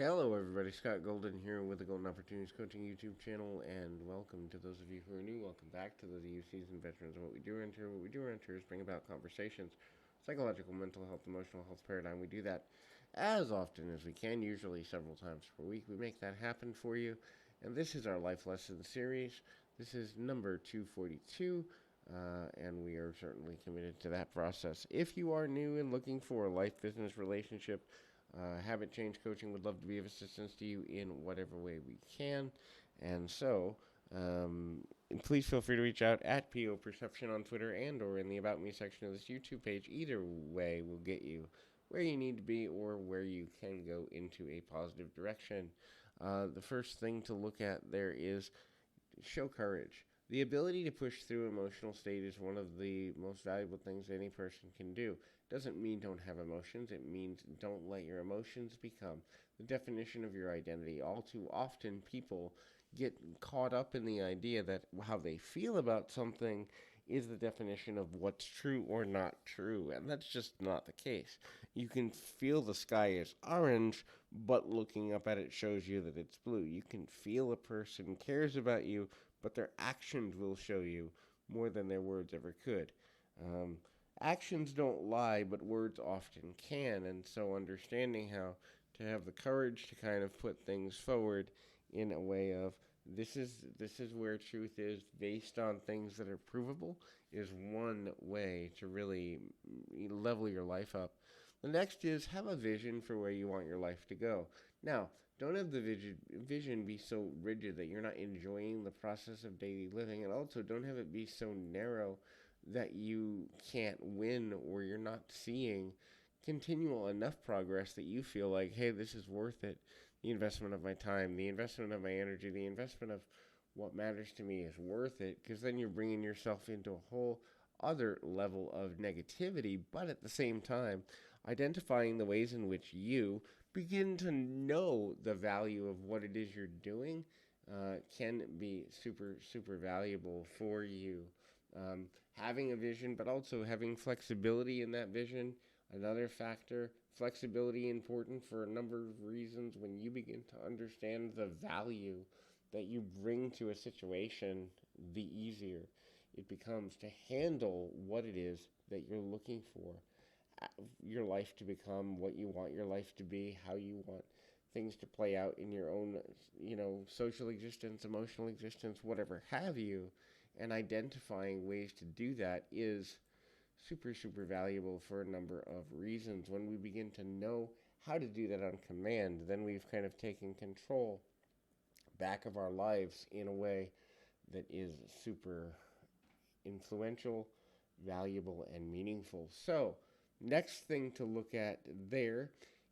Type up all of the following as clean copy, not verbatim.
Hello, everybody. Scott Golden here with the Golden Opportunities Coaching YouTube channel, and welcome to those of you who are new. Welcome back to those of you seasoned veterans of what we do around here. What we do around here is bring about conversations, psychological, mental health, emotional health paradigm. We do that as often as we can, usually several times per week. We make that happen for you, and this is our life lesson series. This is number 242. And we are certainly committed to that process. If you are new and looking for a life, business, relationship, habit change coaching, would love to be of assistance to you in whatever way we can. And so, please feel free to reach out at PO Perception on Twitter and or in the About Me section of this YouTube page. Either way will get you where you need to be or where you can go into a positive direction. The first thing to look at there is show courage. The ability to push through emotional state is one of the most valuable things any person can do. Doesn't mean don't have emotions. It means don't let your emotions become the definition of your identity. All too often, people get caught up in the idea that how they feel about something is the definition of what's true or not true, and that's just not the case. You can feel the sky is orange, but looking up at it shows you that it's blue. You can feel a person cares about you, but their actions will show you more than their words ever could. Um, Actions don't lie, but words often can, and so understanding how to have the courage to kind of put things forward in a way of this is where truth is based on things that are provable is one way to really level your life up. The next is have a vision for where you want your life to go. Now, don't have the vision be so rigid that you're not enjoying the process of daily living, and also don't have it be so narrow that you can't win or you're not seeing continual enough progress that you feel like, hey, this is worth it. The investment of my time, the investment of my energy, the investment of what matters to me is worth it, because then you're bringing yourself into a whole other level of negativity, but at the same time, identifying the ways in which you begin to know the value of what it is you're doing can be super, super valuable for you. Having a vision, but also having flexibility in that vision. Another factor, flexibility important for a number of reasons. When you begin to understand the value that you bring to a situation, the easier it becomes to handle what it is that you're looking for. Your life to become what you want your life to be, how you want things to play out in your own, social existence, emotional existence, whatever have you. And identifying ways to do that is super, super valuable for a number of reasons. When we begin to know how to do that on command, then we've kind of taken control back of our lives in a way that is super influential, valuable, and meaningful. So, next thing to look at there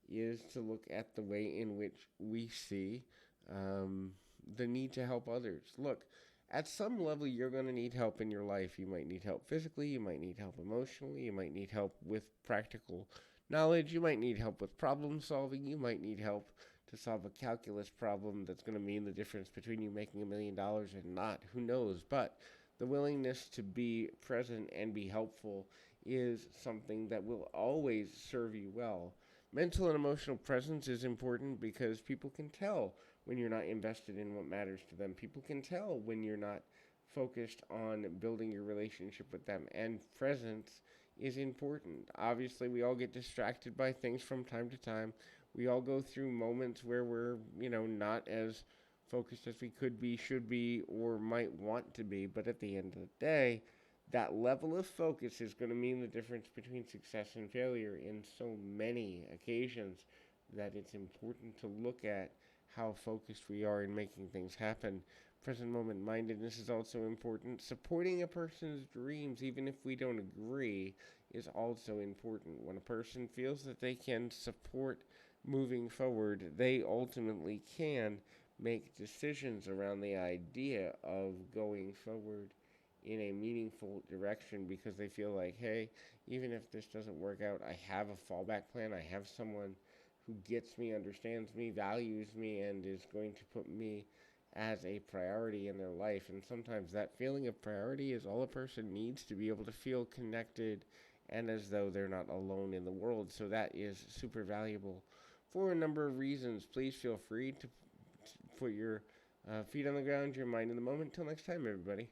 is to look at the way in which we see the need to help others. Look, at some level, you're going to need help in your life. You might need help physically, you might need help emotionally, you might need help with practical knowledge, you might need help with problem solving, you might need help to solve a calculus problem that's going to mean the difference between you making $1 million and not. Who knows? But the willingness to be present and be helpful is something that will always serve you well. Mental and emotional presence is important because people can tell when you're not invested in what matters to them. People can tell when you're not focused on building your relationship with them. And presence is important. Obviously, we all get distracted by things from time to time. We all go through moments where we're, not as focused as we could be, should be, or might want to be. But at the end of the day, that level of focus is going to mean the difference between success and failure in so many occasions that it's important to look at how focused we are in making things happen. Present moment mindedness is also important. Supporting a person's dreams, even if we don't agree, is also important. When a person feels that they can support moving forward, they ultimately can make decisions around the idea of going forward in a meaningful direction because they feel like, hey, even if this doesn't work out, I have a fallback plan. I have someone who gets me, understands me, values me, and is going to put me as a priority in their life. And sometimes that feeling of priority is all a person needs to be able to feel connected and as though they're not alone in the world. So that is super valuable. for a number of reasons. Please feel free to put your feet on the ground, your mind in the moment. Till next time, everybody.